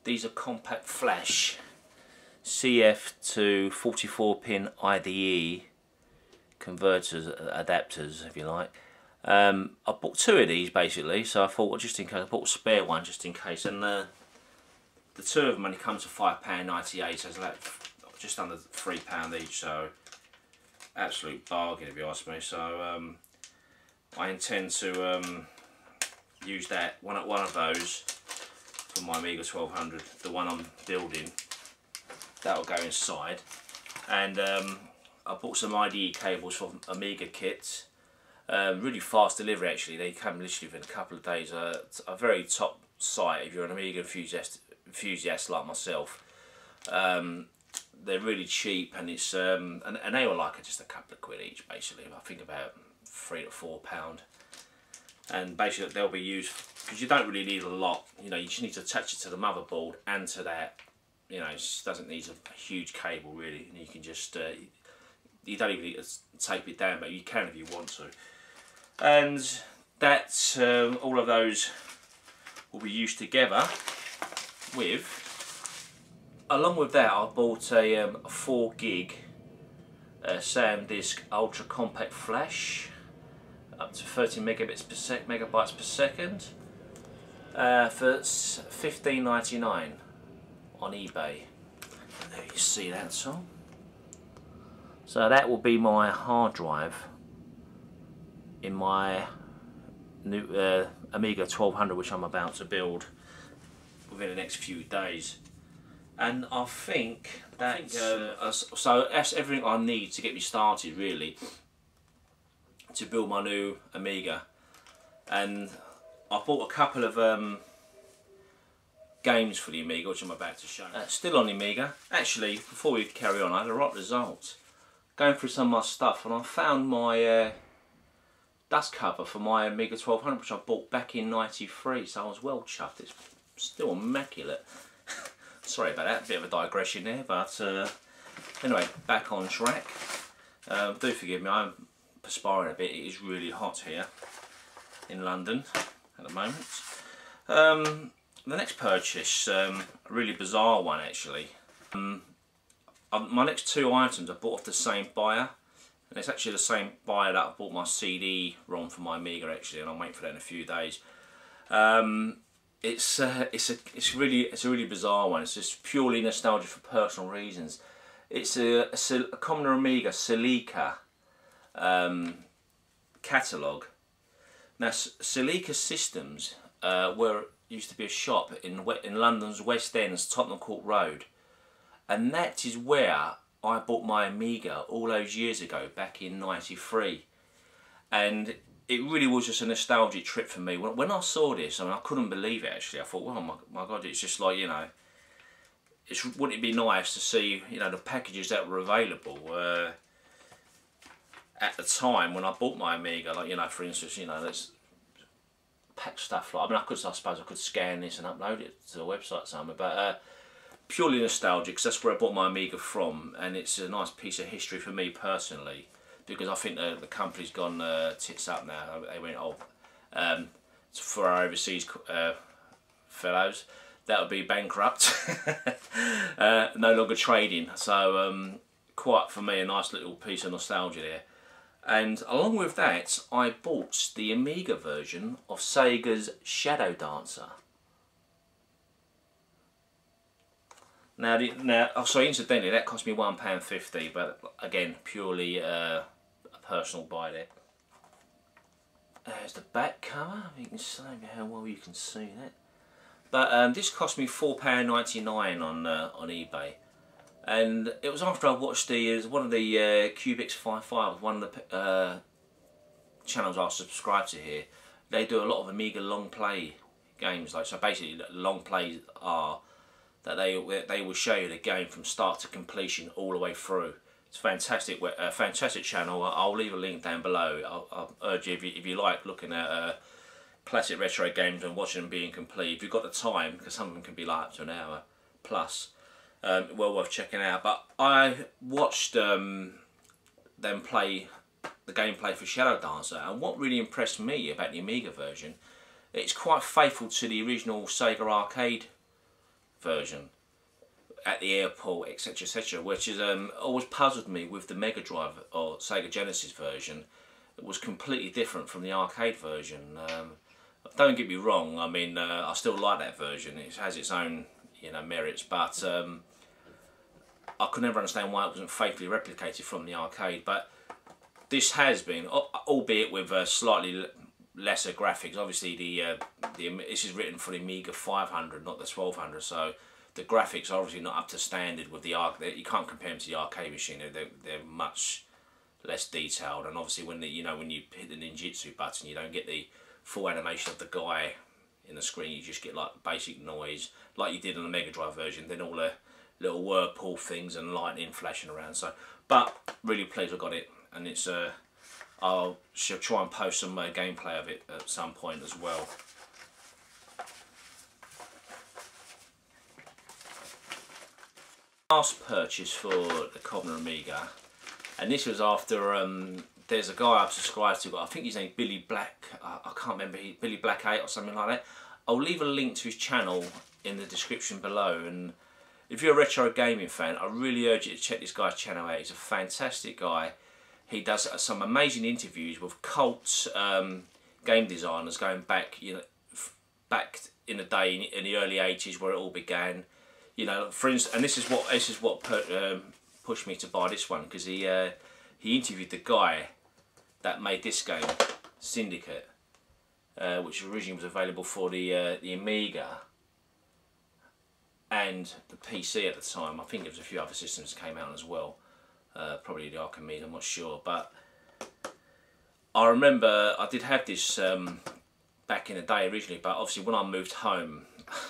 these are compact flash CF to 44 pin IDE converters, adapters if you like. I bought 2 of these basically, so I thought, well, just in case, I bought a spare one just in case, and the 2 of them only comes to £5.98, so it's like just under £3 each, so absolute bargain if you ask me. So I intend to use that one of those for my Amiga 1200, the one I'm building. That'll go inside, and I bought some IDE cables from Amiga kits. Really fast delivery actually. They come literally within a couple of days. It's a very top site if you're an Amiga enthusiast like myself. They're really cheap, and it's and they were like just a couple of quid each basically. I think about £3 to £4, and basically they'll be used because you don't really need a lot. You know, you just need to attach it to the motherboard and to that. You know, it just doesn't need a huge cable really, and you can just you don't even need to tape it down, but you can if you want to. And that's all of those will be used together with. Along with that, I bought a 4 gig SanDisk ultra compact flash, up to 30 megabytes per second, for $15.99 on eBay. There you see that, so that will be my hard drive in my new Amiga 1200, which I'm about to build within the next few days. And I think that so that's everything I need to get me started really to build my new Amiga. And I bought a couple of games for the Amiga, which I'm about to show. Still on the Amiga. Actually, before we carry on, I had a right result. Going through some of my stuff, and I found my dust cover for my Amiga 1200, which I bought back in '93. So I was well chuffed. It's still immaculate. Sorry about that, bit of a digression there, but anyway, back on track. Do forgive me, I'm perspiring a bit. It is really hot here in London at the moment. The next purchase, a really bizarre one actually. My next 2 items I bought off the same buyer, and it's actually the same buyer that I bought my CD-ROM for my Amiga actually, and I'm waiting for that in a few days. It's a really bizarre one. It's just purely nostalgia for personal reasons. It's a common Amiga Silica Catalogue. Now Silica Systems used to be a shop in London's West End's Tottenham Court Road, and that is where I bought my Amiga all those years ago, back in '93, and it really was just a nostalgic trip for me. When I saw this, I mean, I couldn't believe it actually. I thought, well, my God, it's just like, you know, wouldn't it be nice to see, you know, the packages that were available at the time when I bought my Amiga, like, you know, for instance, you know, there's pack stuff like, I mean, I suppose I could scan this and upload it to the website somewhere, but purely nostalgic, because that's where I bought my Amiga from, and it's a nice piece of history for me personally, because I think the company's gone tits up now. They went, oh, for our overseas fellows, that would be bankrupt, no longer trading. So quite, for me, a nice little piece of nostalgia there. And along with that, I bought the Amiga version of Sega's Shadow Dancer. Now, so incidentally, that cost me £1.50, but again, purely a personal buy there. There's the back cover. You can see how well you can see that. But this cost me £4.99 on eBay, and it was after I watched one of the Cubics 5.5, one of the channels I subscribe to here. They do a lot of Amiga long play games, like, so basically long plays are that they will show you the game from start to completion all the way through. It's fantastic, a fantastic channel. I'll leave a link down below. I'll urge you, if you like looking at classic retro games and watching them being complete, if you've got the time, because some of them can be like up to an hour plus, well worth checking out. But I watched them play the gameplay for Shadow Dancer, and what really impressed me about the Amiga version, it's quite faithful to the original Sega arcade version at the airport, etc, etc, which is always puzzled me with the Mega Drive or Sega Genesis version. It was completely different from the arcade version. Don't get me wrong, I mean, I still like that version. It has its own, you know, merits, but I could never understand why it wasn't faithfully replicated from the arcade. But this has been, albeit with slightly lesser graphics. Obviously, this is written for the Amiga 500, not the 1200, so the graphics are obviously not up to standard with the arcade. You can't compare them to the arcade machine. They're much less detailed, and obviously when when you hit the ninjutsu button, you don't get the full animation of the guy in the screen. You just get like basic noise, like you did on the Mega Drive version. Then all the little whirlpool things and lightning flashing around. So, but really pleased I got it, and it's I shall try and post some gameplay of it at some point as well. Last purchase for the Common Amiga, and this was after there's a guy I've subscribed to, I think his name's Billy Black, I can't remember, Billy Black 8 or something like that. I'll leave a link to his channel in the description below, and if you're a retro gaming fan, I really urge you to check this guy's channel out. He's a fantastic guy. He does some amazing interviews with cult game designers going back, you know, back in the day in the early 80s where it all began. You know, for instance, and this is what pushed me to buy this one, because he interviewed the guy that made this game, Syndicate, which originally was available for the Amiga and the PC at the time. I think there was a few other systems that came out as well, probably the Archimede, I'm not sure. But I remember I did have this back in the day originally, but obviously when I moved home,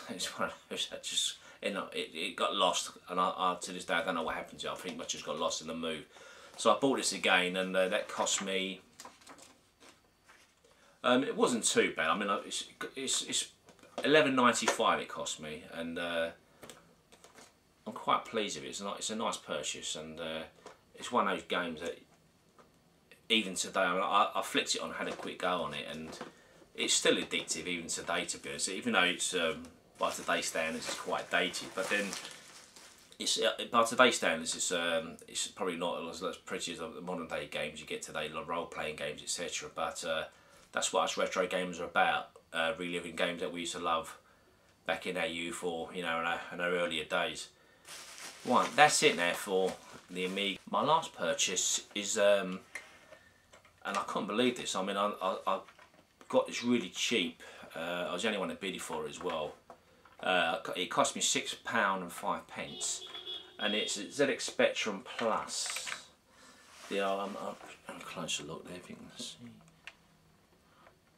it's one of those that just it got lost, and I to this day I don't know what happened to it. I think I just got lost in the move. So I bought this again, and that cost me. It wasn't too bad. I mean, it's $11.95 it cost me, and I'm quite pleased with it. It's a nice purchase, and it's one of those games that even today, I mean, I flicked it on, had a quick go on it, and it's still addictive even today, to be honest. Even though it's by today's standards it's quite dated, but then it's by today's standards it's probably not as pretty as the modern day games you get today, like role playing games, etc. But that's what us retro games are about, reliving games that we used to love back in our youth, or you know, in our earlier days. Right, that's it now for the Amiga. My last purchase is and I couldn't believe this. I mean, I got this really cheap. I was the only one that bid for it as well. It cost me £6.05, and it's a ZX Spectrum Plus. I'm a closer look there if you can see.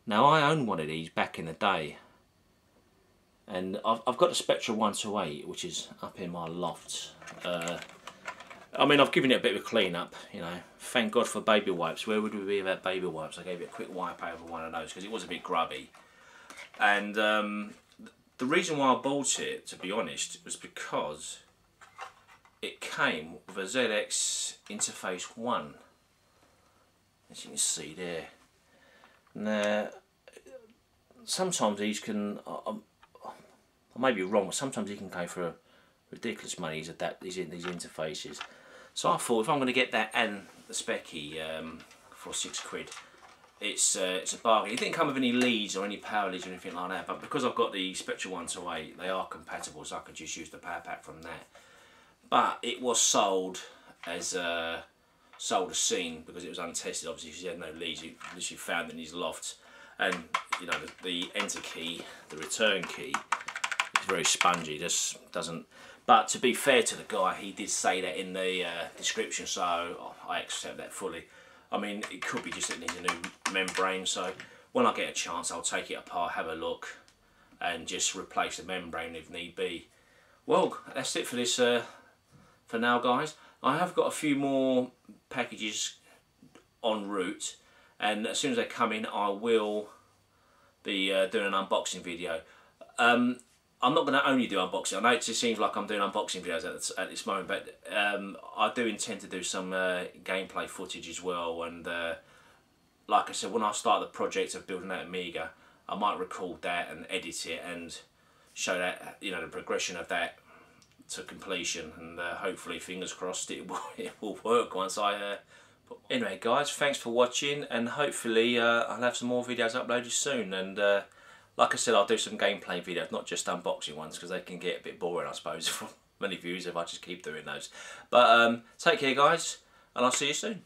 Now I owned one of these back in the day, and I've got the Spectrum 128, which is up in my loft. I mean, I've given it a bit of a clean up, you know. Thank God for baby wipes. Where would we be without baby wipes? I gave it a quick wipe over one of those because it was a bit grubby. And the reason why I bought it, to be honest, was because it came with a ZX Interface 1, as you can see there. Now, sometimes these can, I may be wrong, but sometimes you can go for ridiculous money, these interfaces. So I thought, if I'm going to get that and the Specky for £6, it's a bargain. It didn't come with any leads or any power leads or anything like that, but because I've got the Spectrum 128, they are compatible, so I could just use the power pack from that. But it was sold as seen, because it was untested. Obviously, because he had no leads. He literally found it in his loft, and you know, the enter key, the return key, is very spongy. Just doesn't. But to be fair to the guy, he did say that in the description, so I accept that fully. I mean, it could be just that it needs a new membrane, so when I get a chance, I'll take it apart, have a look, and just replace the membrane if need be. Well, that's it for this for now, guys. I have got a few more packages en route, and as soon as they come in, I will be doing an unboxing video. I'm not going to only do unboxing. I know it just seems like I'm doing unboxing videos at this moment, but I do intend to do some gameplay footage as well. And like I said, when I start the project of building that Amiga, I might record that and edit it and show that, you know, the progression of that to completion, and hopefully, fingers crossed, it will work once I. Anyway, guys, thanks for watching, and hopefully I'll have some more videos uploaded soon. And like I said, I'll do some gameplay videos, not just unboxing ones, because they can get a bit boring, I suppose, for many viewers if I just keep doing those. But take care, guys, and I'll see you soon.